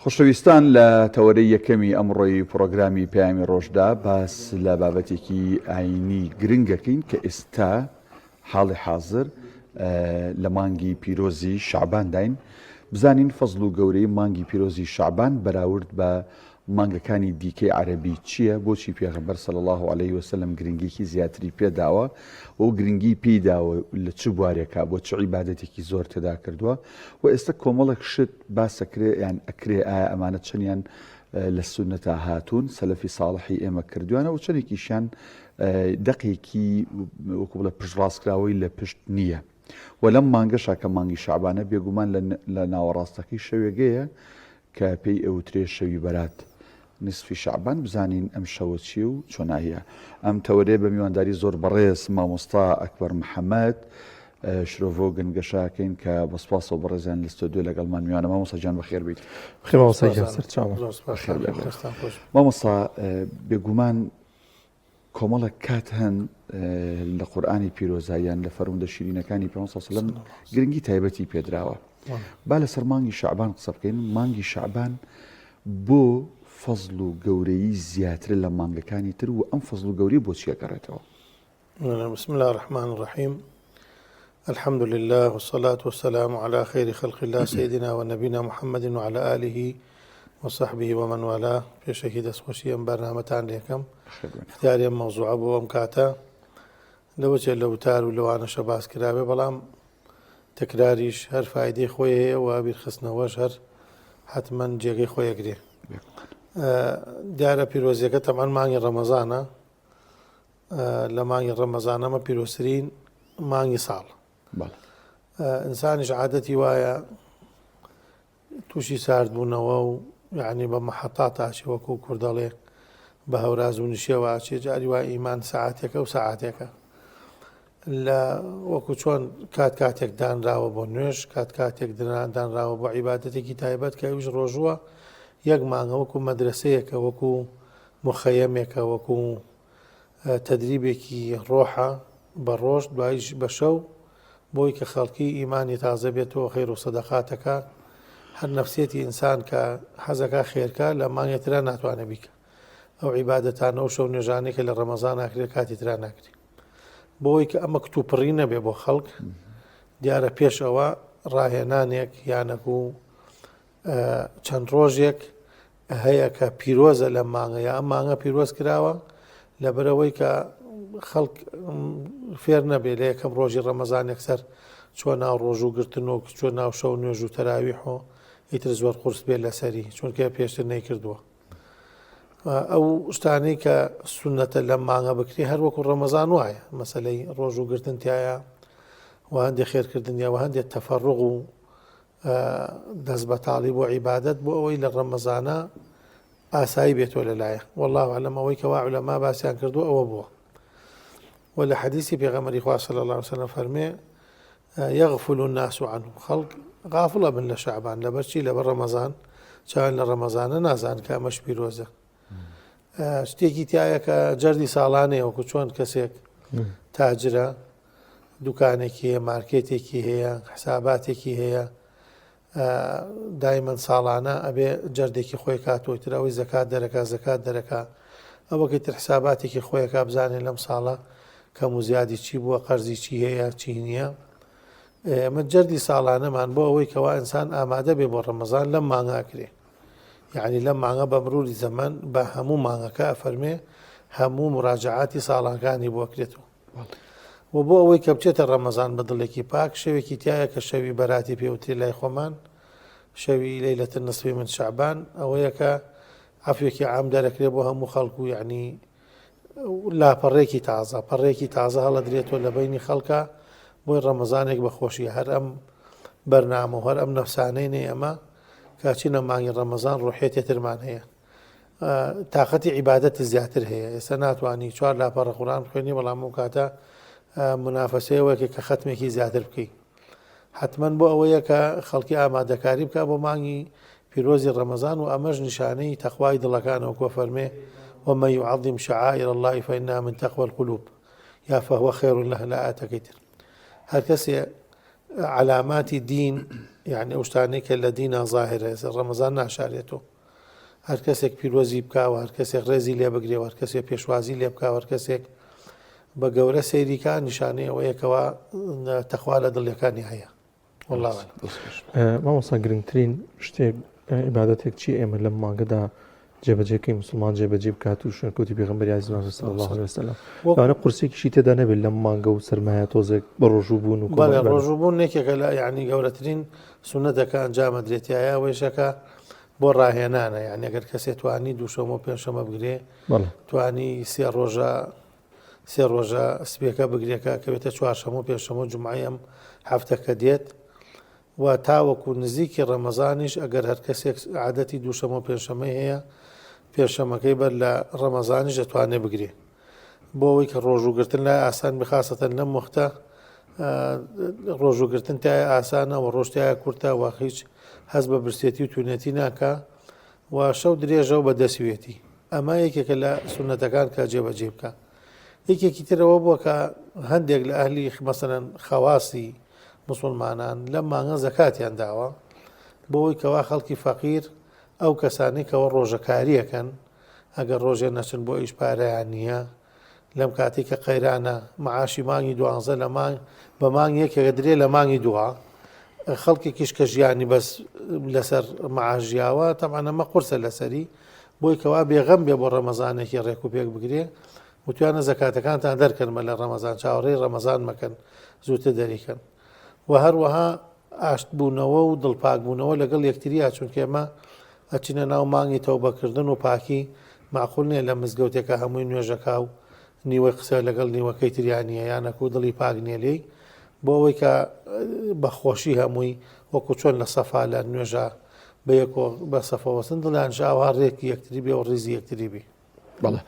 خۆشەویستان لە تەوەرەی یەکەمی ئەمڕۆی پرۆگرامی پەیامی ڕۆژدا باس لە بابەتێکی ئاینی گرنگەکەین کە ئێستا حاڵی حاضر لە مانگی پیرۆزی شعبان داین. بزانین فەزڵ و گەورەی مانگی پیرۆزی شعبان بەراورد بە مانگەکانی دیکەی عەرەبی چییە؟ بۆچی پێغەمبەر صلی الله عليه وسلم گرنگیکی زیاتری پێداوە و گرنگی پێداوە لە چ بوارێکە بۆ چ عیبادەتێکی زۆر تێدا کردووە و ئێستا کۆمەڵێک شت باسەکرێ یان ئەکرێ ئایا ئەمانە چەندیان لە سونەتا هاتوون سەلەفی ساڵحی ئێمە کردوانە و چەندێکیشیان دەقێکی وەکو بڵێ پشتڕاستکراوەی لە پشت نییە. و لەم مانگەشا کە مانگی شعبانە بێگومان لە ناوەڕاستەکەی شەوێگەیە کە پێی ئەوترێ شەوی بەرات نصفی شعبان. بزانین ئەم شەوە چی و چۆنایە. ئەم تەوەرێ بە میوانداری زۆر بەڕێز مامۆستا ئەکبەر محەممەد شرۆڤۆ گەنگەشاکەین کە بەسپاس و بەڕێزیان لە ستۆدیۆ لەگەڵمان میوانە. مامۆستا جان بەخێر بیت. مامۆستا بێگومان کۆمەڵە کات هەن لە قورئانی پیرۆزاییان لە فەرمودە شیرینەکانی پێغەمبەر صلی الله علیه و سلم گرنگی تایبەتی پێدراوە. با لەسەر مانگی شعبان قسە بکەین. مانگی شعبان بۆ فەزڵ و گەورەی زیاتر لە مانگەکانی تر و ئەم فەزڵ و گەورەی بۆ چیە گەڕێتەوە؟ بسم الله الرحمن الرحيم. الحمد لله والصلاة والسلام على خير خلق الله سيدنا ونبينا محمد وعلى آله وصحبه ومن والاه. في شهيد اسوشي برنامجان لكم اختياري موضوع ابو امكاتا لوجه لوتار ولو انا شباس كرابه بلام تكراريش هر فايدي خويه وابي خصنا وجهر حتما جيغي خويه قري ديارة بيروزيكا طبعا ماني رمضان لماني رمضان ما بيروسرين ماني صال انسان عادتي وايا توشي سارد بونوا يعني بمحطات عشي وكو كردالي بهوراز ونشي وعشي جاري وإيمان ساعاتك وساعاتك لا وكو شون كاتك دان راو بونوش كاتك دان راو بعبادتك تايبات كيوش روجوا يجمعنا وكو مدرسيك وكو مخيمك وكو تدريبك روحة بالروش بايش بشو بويك خلقي إيماني تعزبيته وخير وصدقاتك هر نفسيتي إنسان كحزك خيرك لما يترى ناتوانا بك أو عبادتان أو شو نجانك لرمضان أكري كاتي ترى ناكري بويك أما كتوبرين بيبو خلق ديارة بيش أوا راهنانيك يعنكو چند روجيك هيا كبيروز لما يا أما بيروز كراوا لبروي كخلق فيرنا بي كم روجي رمضان يكسر شو ناو روجو قرتنو شو ناو شو نيوجو تراويحو يتر زۆر قورس بێت لەسەری چونکە پێشتر نەیکردووە ئەو شتانەی کە سونەتە لەم مانگە بکری هەر وەکو ڕەمەزان وایە مەسەلەی ڕۆژ و گرتن تایە و هەندێک خێرکردن یا و هەندێک تەفەڕوغ و دەست بەتاڵی بۆ عیبادەت بۆ ئەوەی لە ڕەمەزانە ئاسایی بێتەوە لەلایە والله ئەعلەم ئەوەی کە وا عولەما باسییان کردووە ئەوە بووە و لە حەدیثی پێغەمبەری خوا صلی الله علیه وسلم فەرمێ يغفل الناس عنه خلق غافڵە بن لە شعبان لەبەرچی لەبەر ڕەمەزان چاوان لە ڕەمەزانە نازان کە ئەمەش پیرۆزە شتێکی تایە کە جەردی ساڵانەیە وەکو چۆن کەسێک تاجرە دوکانێکی هەیە مارکێتێکی هەیە حساباتێکی هەیە دایمەن ساڵانە ئەبێ جەردێکی خۆی کاتۆی تر ئەوەی زەکات دەرەکا زەکات دەرەکا ئەوەکەی تر حساباتێکی خۆیەکە بزانێت لەم ساڵە کەم و زیادی چی بووە قەرزی چی هەیە چی نییە ئەمە جەردی ساڵانەمان بۆ ئەوەی کەوا ئینسان ئامادە بێ بۆ ڕەمەزان لەم مانگاکرێ یعنی لەم مانگە بە مروری زەمان بە هەموو مانگەکە ئەفەرمێ هەموو مراجعاتی ساڵانەکانی بۆ ئەکرێتەوە و بۆ ئەوەی کە بچێتە ڕەمەزان بە دڵێکی پاک شەوێکی تایە کە شەوی بەراتی پێوتری لای خۆمان شەوی لەیلەتە نەسفی من شعبان ئەوەیە کە عەفوێکی عام دەرەکرێ بۆ هەموو خەڵکو یعنی لاپەڕێکی تازە پەڕێکی تازە هەڵەدرێتەوە لە بەینی خەڵکە بۆی ڕەمەزانێک بەخۆشی هەر ئەم بەرنامە و هەر ئەم نەفسانەی نێ ئەمە کاچینە مانگی ڕەمەزان ڕۆحێتێترمان هەیە تااقەتی عیبادەتی زیاتر هەیە ئێستا ناتوانانی چوار لاپەڕە قورئان بخوێنی بەڵام ئەو کاتە منافەسەیەوەیەکە کە ختمێکی زیاتر بکەیت حتمما بۆ ئەوەیە کە خەڵکی ئامادەکاری بکە بۆ مانگی پیرۆزی ڕەمەزان و ئەمەش نیشانەی تەخوای دڵەکانەوە کۆ فەرمێ ومن يعظم شعائر الله فإنها من تقوى القلوب يا فهو خير له لا آتەکەی تر هەر کەسێ علاماتی دین يعني ئەو شتانەی کە لە دینە ظاهرە ڕەمەزان ناشارێتەوە هەر کەسێک پیرۆزی بکاوە هەر کەسێک ڕێزی لێ بگرێەوە هەر کەسێک پێشوازی لێ بکاوە هەر کەسێک بە گەورە سەیریکە نیشانەی ئەوەیەکەوە تەخوا لە دڵیەکانی هەیە والله مامۆستا گرنگترین شتێک عیبادەتێک چی ئێمە لەم مانگەدا جێبەجێکەی مسلمان جێبەجێ بکات و شوێنکەوتی پێغەمبەری عەزیزمان صلی الله علیه وسلم لەوانە قورسێکیشی تێدا نەبێت لەم مانگە و سەرمایە تۆزێک بە ڕۆژووبوون و بەڵێ ڕۆژووبوون نێکێکە لە یعنی گەورەترین سونەتەکە ئەنجامە درێتیایە وێشەکە بۆ ڕاهێنانە یعنی ئەگەر کەسێ توانی دووشەمە و پێنجشەمە بگرێ توانی سێ ڕۆژە سبێکە بگرێکە کەوێتە چوارشەمە و پێنجشەمە و جومعەی ئەم هەفتەکە دێت و تاوەکو نزیکی ڕەمەزانیش ئەگەر هەر کەسێک عادەتی دووشەمە و پێنجشەمەی هەیە پێنجشەمەکەی بەر لە ڕەمەزانیش دەتوانێت بگرێ بۆ ئەوەی کە ڕۆژوگرتن لای ئاسان بخاسەتەن لەم وەختە ڕۆژوگرتن تایە ئاسانە و ڕۆژتایە کورتە و هیچ هەست بە برسێتی و توونەتی ناکە و شەو درێژە و بەدەسوێتی ئەمە یەکێکە لە سونەتەکان کە جێبەجێ بکە یەکێکی ترەوە بووە کە هەندێک لە ئەهلی مەسەلەن خەواسی مسلمانان لەم مانگە زەکاتیان داوە بۆ ئەوەی کەوا خەڵکی فەقیر ئەو کەسانی کەەوە ڕۆژەکاریەکەن ئەگەر ڕۆژێ نەچن بۆ ئیش پارەیان نییە لەم کاتی کە قەیرانە مەعاشی مانگی دوانزە لە بە مانگ یەکێکە درێ لە مانگی دووە خەڵکێکیش کە ژیانی بەس لەسەر مەعاژیاوە تەمان ئەمە قورسە لەسەری بۆی کەوا بێغەم بێ بۆ ڕەمەزانێکی ڕێک و پێک بگرێ وتوانە زەکاتەکانتان دەرکەنمە لە ڕەمەزان چاوەڕێی ڕەمەزان مەکەن زووتر دەریکەن و هەروەها ئاشتبوونەوە و دڵپاکبوونەوە لەگەڵ یەکتریا چونکە ئێمە ئەچینە ناو مانگی تەوبەکردن و پاکی معقول نییە لە مزگەوتێکە هەمووی نوێژەکە و نیوەی قسە لەگەڵ نیوەکەی تریانیە یانەکو دڵی پاک نێلەی بۆ ئەوەی کە بەخۆشی هەمووی وەکو چۆن لە سەفا لە نوێژە بە سەفەوەسن دڵیان ژاوا ڕێکی یەکتری بێ و ڕێزی یەکتری بێ بەڵێ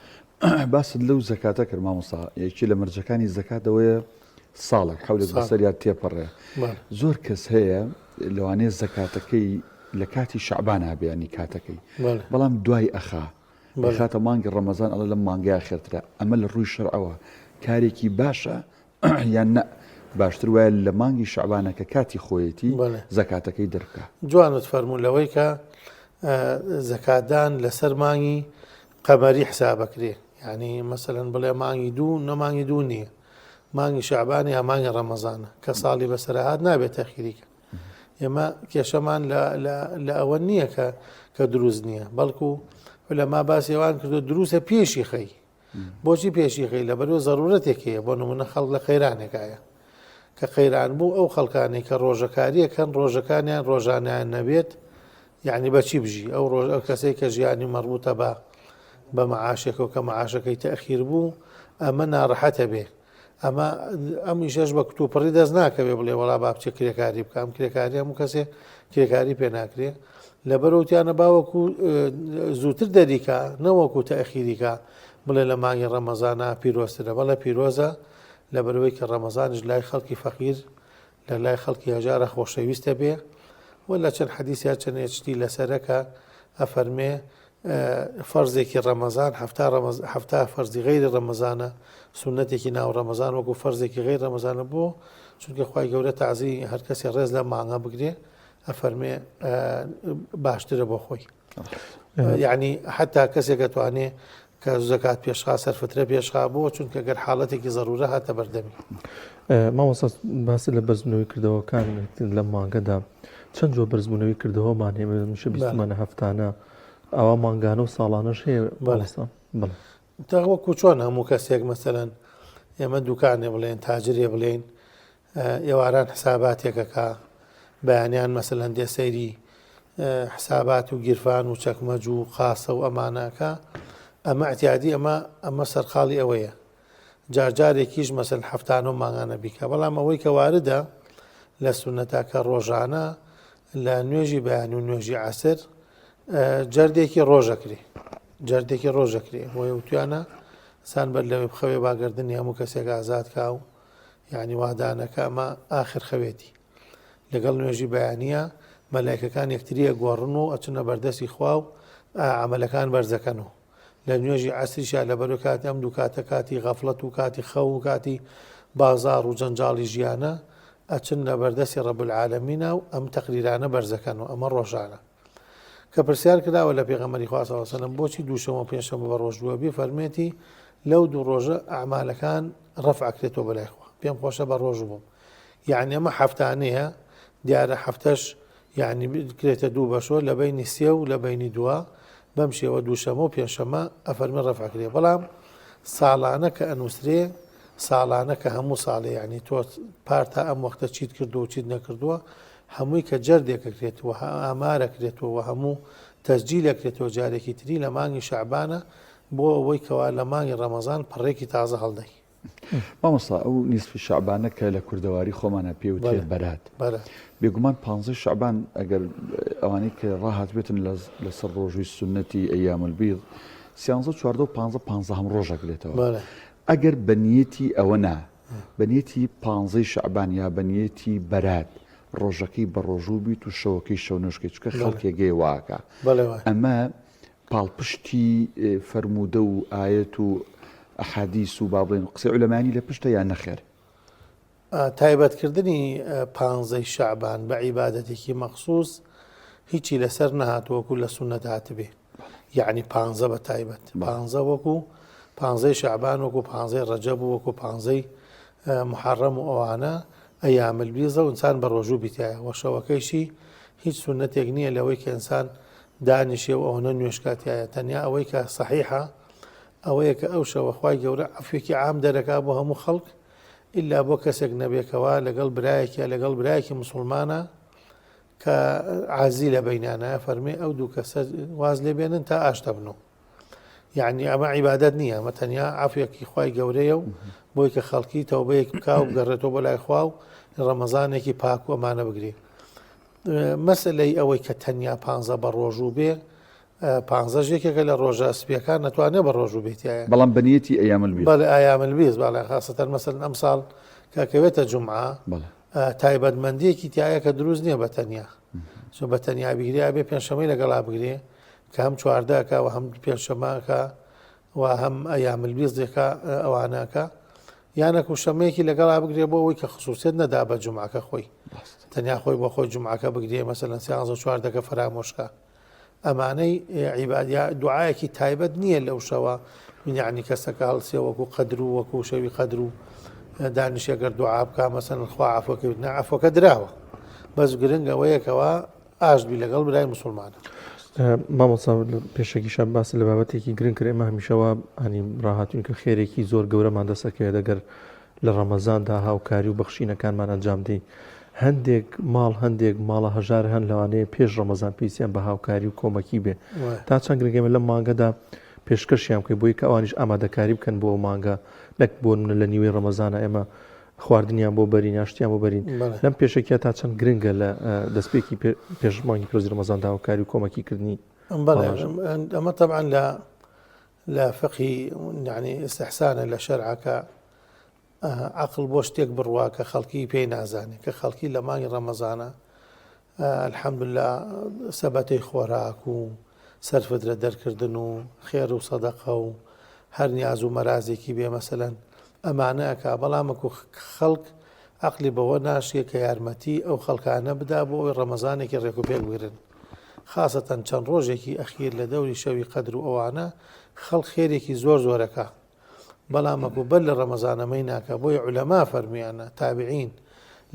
باست لەو زەکاتە کرد مامۆستا یەکی لە مەرجەکانی زەکاتەوەیە ساڵێک حولێک بەسەریان تێپەڕێ زۆر کەس هەیە لەوانەیە زەکاتەکەی لە کاتی شەعبان هەبێنی کاتەکەی بەڵام دوای ئەخا خاتە مانگی ڕەمەزان ئەڵە لەم مانگای خێرترە ئەمە لە ڕووی شەرعەوە کارێکی باشە یان نە باشتر وایە لە مانگی شەعبانەکە کاتی خۆیەتی زەکاتەکەی دەرکە جوانت فەرموولەوەی کە زەکاتدان لەسەر مانگی قەمەری حسابەکرێ یعنی مەسەلەن بڵێ مانگی دوو نەمانگی دوو نییە مانگی شەعبانی یا مانگی ڕەمەزانە کە ساڵی بەسەرهات نابێت تەخیریکە ئێمە کێشەمان لە ئەوە نییە کە دروست نییە بەڵکو لە ما باسیێوان کردو دروستە پێشی خەی بۆچی پێشی خەی لە بەرەوە ضرورەتێکەیە بۆ نمونە خەڵک لە خەیرانێکایە کە خەیران بوو ئەو خەڵکانی کە ڕۆژەکاریەکەن ڕۆژەکانیان ڕۆژانیان نەبێت یعنی بەچی بژی ئەو کەسێک کە ژیانی مەربوتە بە مەعاشێکەوە کە مەعاشەکەی تەخیر بوو ئەمە ناڕەحەتە بێ ئەمە ئەمیشەش بە کتوپڕی دەست ناکەوێ بڵێ وڵا با بچێ کرێکاری بکەم کرێکاری هەموو کەسێ کرێکاری پێ ناکرێ لە بەرەوتیانە باوەکو زووتر دەریکە نەوەکو تەخیریکە بڵێ لە مانگی ڕەمەزانە پیرۆسترە بەڵێ پیرۆزە لە بەرەوەی کە ڕەمەزانش لای خەڵکی فەقیر لە لای خەڵکی هەژارە خۆشەویستە بێ ولا چەند حەدیثیا چەند هێچتی لەسەرەکە ئەفەرمێ فەرزێکی ڕەمەزان هەفتا فەرزی غەیری ڕەمەزانە سونەتێکی ناو ڕەمەزان وەکو فەرزێکی غەیر ڕەمەزانە بۆ چونکە خوای گەورە تەعزی هەر کەسێ ڕێز لە مانگە بگرێ ئەفەرمێ باشترە بۆ خۆی یعنی حتا کەسێک دەتوانێ کە زەکات پێشخا سەرفترە پێشخا بۆ چونکە گەر حاڵەتێکی زەرورە هاتە بەردەمی مامۆستا باسی لە بەرزبوونەوەی کردەوەکان لە مانگەدا چەند جۆ بەرزبوونەوەی کردەوەمان هێمەشە بیستمانە هەفتانە ئەوە مانگانە و ساڵانەش هەیە بەڵستا وەکو چۆن هەموو کەسێک مەسەلەن ئێمە دوکانێ بڵێن تاجرێ بڵێن ئێواران حساباتێکەکە بەیانیان مەسەلەن دێ سەیری حسابات و گیرفان و چەکمەج و قاسە و ئەمانەکە ئەمە ئەتیادی ئەمە سەرخاڵی ئەوەیە جارجارێکیش مەسەل هەفتانە و مانگانە بیکە بەڵام ئەوەی کە واردە لە سونەتاکە ڕۆژانە لە نوێژی بەیان و نوێژی عەسر جەردێکی ڕۆژەکرێ بۆ وتوانە سان بەر لەوێ بخەوێ باگردنی هەموو کەسێک ئازاد کا و یعنی وادانەکە ئەمە ئاخر خەوێتی لەگەڵ نوێژی بەیانیە مەلایکەکان یەکتریە گۆڕن و ئەچنە بەردەستی خوا و عەمەلەکان بەرزەکەنەوە لە نوێژی عەسریشا لە بەرەو کاتی ئەم دوو کاتە کاتی غەفڵەت و کاتی خەو و کاتی بازار و جەنجاڵی ژیانە ئەچن لە بەردەستی ڕەب العالەمینە و ئەم تەقریرانە بەرزەکەن و ئەمە ڕۆژانە کە پرسیار کراوە لە پێغەمبەری خوا صلی الله علیه و سلم بۆچی دووشەمە و پێنجشەمە بە ڕۆژ بووە فەرمێتی لەو دوو ڕۆژە ئەعمالەکان ڕەفع ئەکرێتەوە بەلای خوا پێم خۆشە بە ڕۆژ بووم یعنی ئەمە هەفتانەیە دیارە هەفتەش یعنی بکرێتە دوو بەشۆ لە بینی سێ و لە بینی دووە بەم شێوە دووشەمە و پێنجشەمە ئەفەرمی ڕەفع ئەکرێ بەڵام ساڵانە کە ئەنووسرێ ساڵانە کە هەموو ساڵێ یعنی تۆ پارتا ئەم وەختە چیت کردو و چیت نەکردووە هەمووی کە جەردێکەکرێتەوە ئامارەکرێتەوە هەموو تەسجیلەکرێتەوە جارێکی تری لە مانگی شەعبانە بۆ ئەوەی کەوا لە مانگی ڕەمەزان پڕێکی تازە هەڵدەی مامۆستا ئەو نیسفی شەعبانە کە لە کوردەواری خۆمانە پێوتێ بەرات بێگومان 15 شەعبان ئەگەر ئەوانەی کە ڕاهات بێتن لەسەر ڕۆژوی سنەتی ئەیام البیض 13 14 و 15 هەم ڕۆژەکرێتەوە ئەگەر بەنیەتی ئەوە نا بەنیەتی 15 شەعبان یا بەنیەتی بەرات ڕۆژەکەی بە ڕۆژوو بیت و شەوەکەی شەو نوشکەی چکە خەڵکێگەی واکە ئەمە پاڵپشتی فەرموودە و ئاەت و ئەحادیث و با بڵێن قسەی عولەمانی لە پشتە یان نەخێر تایبەتکردنی 15 شەعبان بە عیبادەتێکی مەخصوص هیچی لەسەر نەهاتوەکو لە سونەت هاتبێ یعنی 15 بە تایبەت 15 وەکو 15 شەعبان وەکو 15 ڕەجەب و وەکو 15 محەڕەم و ئەوانە ئەیام البیضە و ئینسان بە ڕۆژوو بیتایە وە شەوەکەیشی هیچ سونەتێک نییە لەوەی کە ئینسان دانیشێ و ئەوەنە نوێشکاتایە تەنیا ئەوەی کە سەحیحە ئەوەیە کە ئەو شەوە خوای گەورە عەفوێکی عام دەرەکا بۆ هەموو خەڵک ئللا بۆ کەسێک نەبێکەوە لەگەڵ برایەکی موسڵمانە کە عازی لە بەینانە فەرمێ ئەو دوو کەسە واز لێ بێنن تا ئاشتە بنەوە یعنی ئەمە عیبادەت نییە ئەمە تەنیا عەفوێکی خوای گەورەیە و بۆی کە خەڵکی تەوبەیەک بکا و بگەڕێتەوە بۆ لای خوا و ڕەمەزانێکی پاک و ئەمانە بگرێ مەسەلەی ئەوەی کە تەنیا 15 بە ڕۆژوو بێ 15 یەکێکە لە ڕۆژە سپیەکان نەتوانێت بە ڕۆژوو بێتیایە بەڵام بەنیەتی ئەیام البیض بەڵێ ئەیام البیض باڵێ خاستەن مەسەلەن ئەم ساڵ کاکەوێتە جومعە تایبەتمەندیەکی تایە کە دروست نییە بە تەنیا چون بە تەنیا بگرێ بێ پێنجشەمەی لەگەڵا بگرێ کە هەم چواردەکە و هەم پێنجشەمەکە و هەم ئەیام البیضێکە ئەوانەکە یانەکو شەمەیەکی لەگەڵا بگرێ بۆ ئەوەی کە خصوصیت نەدا بە جومعەکە خۆی تەنیا خۆی بۆ خۆی جومعەکە بگرێ مەسەلەن 14 فرامۆشکە ئەمانەی عیبادیا دوعایەکی تایبەت نییە لەو شەوە یعنی کەسەکە هەڵسێ وەکو قەدر و وەکو شەوی قەدر و دانیشێگەر دوعا بکە مەسەلەن خوا عەفوەکە عەفوەکە دراوە بەس گرنگ ئەوەیەکەوە ئاشتبی لەگەڵ برای موسڵمانە مامۆستا پێشێکیشە باس لە بابەتێکی گرنگ کرد ئێمە هەمیشەوە هەنی ڕاهاتوین کە خێرێکی زۆر گەورەمان دەسەکەوێت دەگەر لە ڕەمەزاندا هاوکاری و بەخشینەکانمان ئەنجام دەی هەندێک ماڵە هەژار هەن لەوانەیە پێش ڕەمەزان پێویستیان بە هاوکاری و کۆمەکی بێ تا چەند گرنگێمە لەم مانگەدا پێشکەشیان بکەی بۆی کە ئەوانیش ئامادەکاری بکەن بۆ مانگە نەک بۆ منە لە نیوەی ڕەمەزانە ئێمە خواردنیان بۆ بەرین یاشتیان بۆ بەرین لەم پێشێکە تا چەند گرنگە لە دەستپێکی پێشمانگی پرۆزی ڕەمەزاندا هاوکاری و کۆمەکیکردنی ئەمە طبعا لە فقهی يعني استحسانە لە شەرعەکە عقل بۆ شتێک بڕوا کە خەڵکی پێی نازانێت کە خەڵکی لە مانگی ڕەمەزانە الحەمدوللا سەبەتەی خۆراک و سەرفدرە دەرکردن و خێر و سەدەقە و هەر نیاز و مەرازێکی بێ مەسەلەن ئەمانەیەکە بەڵامەکو خەڵک عقلی بەوە ناشیە کە یارمەتی ئەو خەڵکانە بدا بۆ ئەوی ڕەمەزانێکی ڕێکوپێک بگرن خاستەن چەند ڕۆژێکی ئەخیر لە دەوری شەوی قەدر و ئەوانە خەڵک خێرێکی زۆرەکە بەڵامەکو بەر لە ڕەمەزانەمەی ناکە بۆی عولەما فەرمیانە تابعین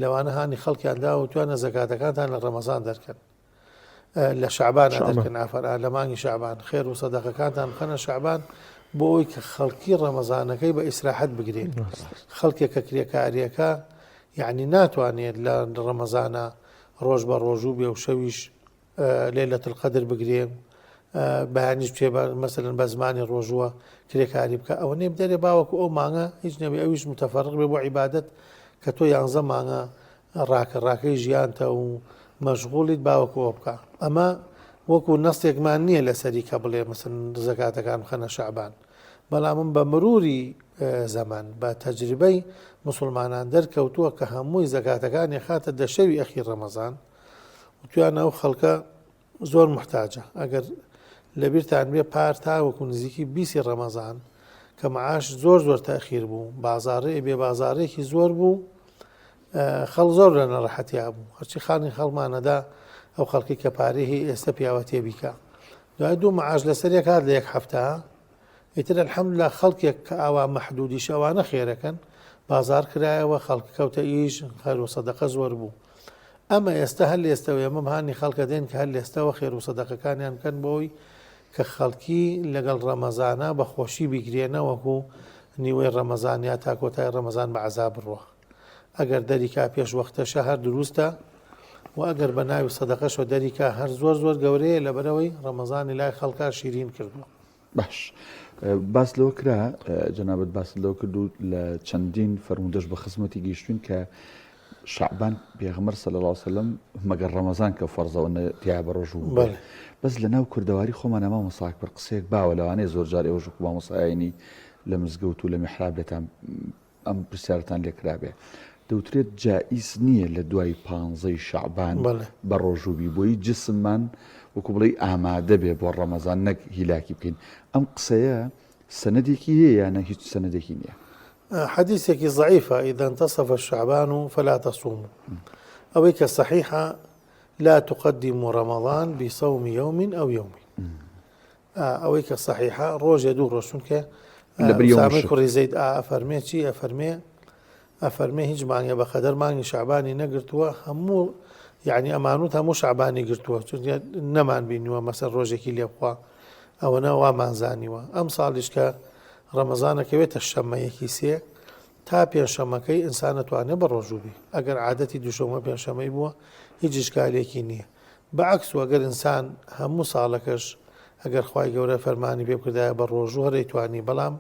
لەوانە هانی خەڵکیاندا و توانە زەکاتەکانتان لە ڕەمەزان دەرکەن لە شەعبان دەرکەن ئافرا لە مانگی شەعبان خێر و سەدەقەکانتان بخەنە شەعبان بۆ ئەوی کە خەڵکی ڕەمەزانەکەی بە ئیسراحەت بگرێن خەڵکێکە کرێکاریەکە یعنی ناتوانێت لە ڕەمەزانە ڕۆژ بە ڕۆژوو بێ و شەویش لەیلەتل قەدر بگرێن بەیانیش بچێ مەسەلەن بە زمانی ڕۆژووە کرێکاری بکە ئەوە نێ بدەرێ باوەکو ئەو مانگە هیچ نەبێ ئەویش متەفەرق بێ بۆ عیبادەت کە تۆ 11 مانگە ڕاکەی ژیانتە و مەشغوڵیت باوەکەوە بکە ئەمە وەکو نەستێکمان نییە لەسەری کە بڵێ مەسەن زەکاتەکان بخەنە شەعبان بەڵام بە مروری زەمان بە تەجریبەی موسڵمانان دەرکەوتووە کە هەمووی زەکاتەکانی خاتە دەشەوی ئەخیر ڕەمەزان و توانە ئەو خەڵکە زۆر محتاجە ئەگەر لەبیرتان بێ پار تاوەکو نزیکی 20 ڕەمەزان کە مەعاش زۆر تاخیر بوو بازاڕێ بێ بازارێکی زۆر بوو خەڵ زۆر لە نەڕەحەتیا بوو هەرچی خانی خەڵمانەدا ئەو خەڵکی کە پارەی ئێستا پیاوە تێبیکە دوای دوو مەعاش لەسەر هات لە یەک هەفتە ئیتر الحەمدوللا خەڵکێک کە ئاوا مەحدودی شەوانە خێرەکەن بازار کرایەوە خەڵک کەوتە ئیش خێر و سەدەقە زۆر بوو ئەمە ئێستا هەر لێستەوە ئێمەم هانی خەڵکە دێن کە هەر لێستەوە خێر و سەدەقەکانیان بکەن بۆی کە خەڵکی لەگەڵ ڕەمەزانە بە خۆشی بیگرێنەوەکو نیوەی ڕەمەزان یا تا کۆتای ڕەمەزان بە عەزاب بڕوە ئەگەر دەریکا پێش وەختەشە هەر دروستە و ئەگەر بە ناوی سەدەقەشەوە دەریکا هەر زۆر زۆر گەورەیە لەبەرەوەی ڕەمەزانی لای خەڵکا شیرین کردووە. باش باس لەوە کرا جەنابەت باس لەوە کردو لە چەندین فەرمودەش بە خزمەتی گەیشتوین کە شعبان پێغەمبەر صلی الله علیه وسلم مەگەر ڕەمەزان کە فەرزەوە تیا بە ڕۆژ بوو بەس لە ناو کوردەواری خۆمان مامۆساک بەر قسەیەک باوە لەوانەیە زۆر جار ئێوەش وەکو مامۆسایانی لە مزگەوت و لە میحراب لێتان ئەم پرسیارتان لێ کرابێ دەوترێت جائز نییە لە دوای 15 شعبان بە ڕۆژوبی بۆی جسممان وەکو بڵێ ئامادە بێ بۆ ڕەمەزان نەک هیلاکی بکەین ئەم قسەیە سەنەدێکی هەیە یانە هیچ سەنەدێکی نییە حديثك ضعيفة إذا انتصف الشعبان فلا تصوموا أويك صحيحة لا تقدموا رمضان بصوم يوم أو يومين أويك صحيحة روج دور رسولك سامي كوري زيد أفرمي شي أفرمي هيج معني بقدر معني شعباني نقرتوا همو يعني أمانوتها مو شعباني قرتوا نمان بينوا مثلا روجك اللي يبقى أو نوا ما زانيوا أم صالش ك ڕەمەزانە کەوێتە شەممەیەکی سێ تا پێنجشەممەکەی ئینسانە توانێ بە ڕۆژوبی ئەگەر عادەتی دووشەمە پێنجشەمەی بووە هیچ ئیشکالێکی نییە بەعکس و ئەگەر ئینسان هەموو ساڵەکەش ئەگەر خوای گەورە فەرمانی پێ بکردایە بە ڕۆژوو هەرەی توانی بەڵام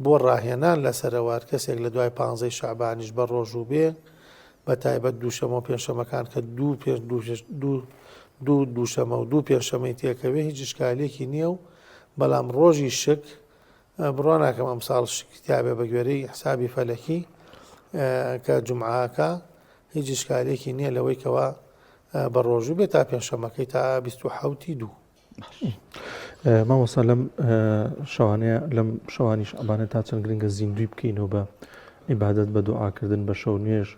بۆ ڕاهێنان لەسەرەوار کەسێک لە دوای 15 شعبانیش بە ڕۆژوو بێ بە تایبەت دووشەمە و پێنجشەمەکان کە دوو دووشەمە و دوو پێنجشەمەی تێکەوێ هیچ ئیشکالێکی نییە و بەڵام ڕۆژی شک بڕۆ ناکەم ئەم ساڵ کتابێ بە گوێرەی حسابی فەلەکی کە جومعاکە هیچ ئیشکالێکی نییە لەوەی کەوە بە ڕۆژوو بێت تا پێنجشەمەکەی تا 27 دوو مامۆستا لەم شەوانەیە لەم شەوانی شعبانە تا چەند گرنگە زیندوی بکەینەوە بە عیبادەت بە دوعاکردن بە شەو نوێژ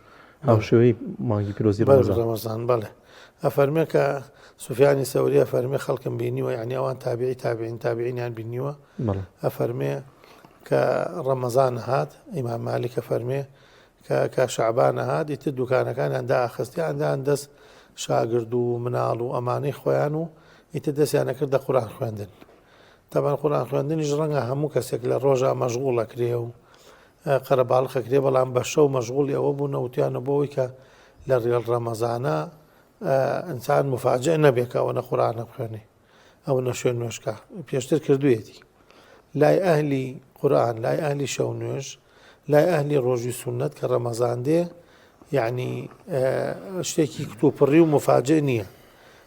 هاوشێوەی مانگی پیرۆزی ڕەمەزان بەڵێ ئەفەرمێ کە سوفیانی سەوری ئەفەرمێ خەڵکم بینیوە یعنی ئەوان تابعینیان بینیوە ئەفەرمێ کە ڕەمەزان هات ئیمام مالیک ئەفەرمێ کە شعبانە هات ئیتر دوکانەکانیان داخستیاندان دەست شاگرد و مناڵ و ئەمانەی خۆیان و ئیتر دەستیانە کردە قورئان خوێندن تەبەن قورئان خوێندنیش ڕەنگە هەموو کەسێک لە ڕۆژە مەشغوڵەکرێ و قەرەباڵغەکرێ بەڵام بە شەو مەشغوڵی ئەوە بوو نەوتیانە بۆەوەی کە لە ڕێڵ ڕەمەزانە ئینسان مفاجئ نەبێت ئەوە نە قورئانە بخوێنێ ئەو نە شوێن نوێژکە پێشتر کردوێتی لای ئەهلی قورئان لای ئەهلی شەو نوێژ لای ئەهلی ڕۆژی سونەت کە ڕەمەزان دێ یعنی شتێکی کتوپڕی و مفاجئ نییە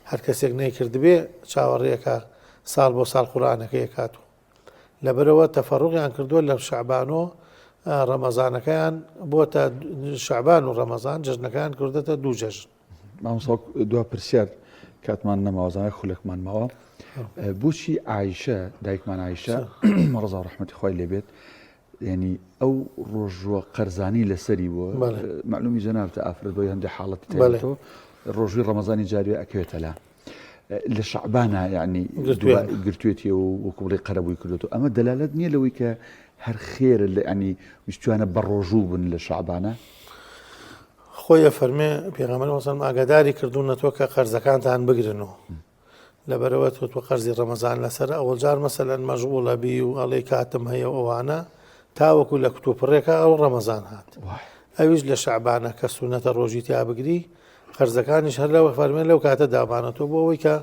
هەر کەسێک نەیکردبێ چاوەڕێیەکە ساڵ بۆ ساڵ قورئانەکەی کاتوە لەبەرەوە تەفەڕوقیان کردووە لە شعبانۆ ڕەمەزانەکەیان بۆتە شعبان و ڕەمەزان جەژنەکان کردێتە دوو جەژن مامۆستا دوا پرسیار کاتمان نەماوەزانە خولێکمان ماوە بۆچی عایشە دایکمان عایشە ڕەزا و ڕەحمەتی خوای لێبێت یعنی ئەو ڕۆژوە قەرزانی لەسەری بووە معلومی جەنابتە ئافرەت بۆی هەندێک حاڵەتی تێتەوە ڕۆژوی ڕەمەزانی جاروێ ئەکەوێتە لا لە شعبانە یعنی گرتوێتی و وەکو بڵێ قەرەبووی کردوێتەوە ئەمە دەلالەت نییە لەوەی کە هەر خێرە ینی ویستوانە بە ڕۆژوو بن لە شعبانە خۆی فەرمێ پێغەمبەر وەسەلەم ئاگاداری کردوونەتەوە کە قەرزەکانتان بگرنەوە لەبەرەوە تۆ قەرزی ڕەمەزان لەسەر ئەوەڵ جار مەسەلەن مەشغوڵە بی و ئەڵێ کاتم هەیە ئەوانە تاوەکو لە کتوپڕێکە ئەو ڕەمەزان هات ئەویش لە شعبانە کە سونەتە ڕۆژی تیا بگری قەرزەکانیش هەر لەوە فەرمێن لەو کاتە دابانەتەوە بۆ ئەوەی کە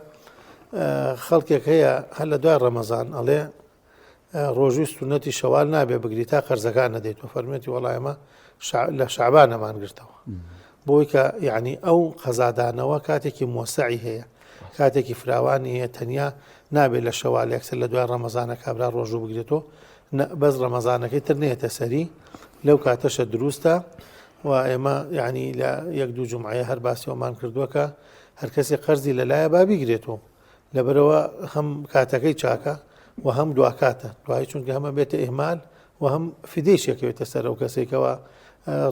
خەڵکێک هەیە هەر لە دوای ڕەمەزان ئەڵێ ڕۆژوی سونەتی شەوال نابێ بگری تا قەرزەکان نەدەیت و فەرمێتی وەڵای ئەمە لە شعبانەمان گرتەوە بۆی کە یعنی ئەو قەزادانەوە کاتێکی مۆسەعی هەیە کاتێکی فراوانی هەیە تەنیا نابێت لە شەوال یەکسەر لە دوای ڕەمەزانە کابرا ڕۆژوو بگرێتەوە بەس ڕەمەزانەکەی تر نێتە سەری لەو کاتەشە دروستە و ئێمە یعنی لە یەک دوو جومعەیە هەر باسیەوەمان کردووە کە هەر کەسی قەرزی لەلایە با بیگرێتەوە لەبەرەوە هەم کاتەکەی چاکە و هەم دواکاتە دوای چونکە هەمە بێتە ئێمال و هەم فیدێشێکەوێتە سەر ئەو کەسێکەوە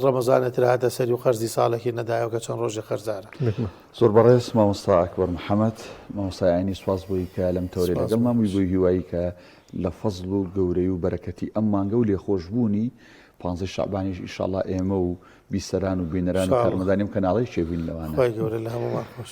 ڕەمەزانێت هاتە سەری و خەرزی ساڵێکی نەدایەوە کە چەند ڕۆژی خەرزارە. زۆر بەڕێز مامۆستا ئەکبەر محەممەد مامۆستای عینی سواز بووی کە لەم تەورێ لەگەڵ مامووی بۆی هیوایی کە لە فەزڵ و گەورەی و بەرەکەتی ئەم مانگە و لێخۆشببوونی 15 شعبانیش ئیشاڵڵا ئێمە و بیسەران و بینەران و کارمەدانیم کەناڵی چێبووین لەوانە خۆی گەورە لە هەمومان خۆش.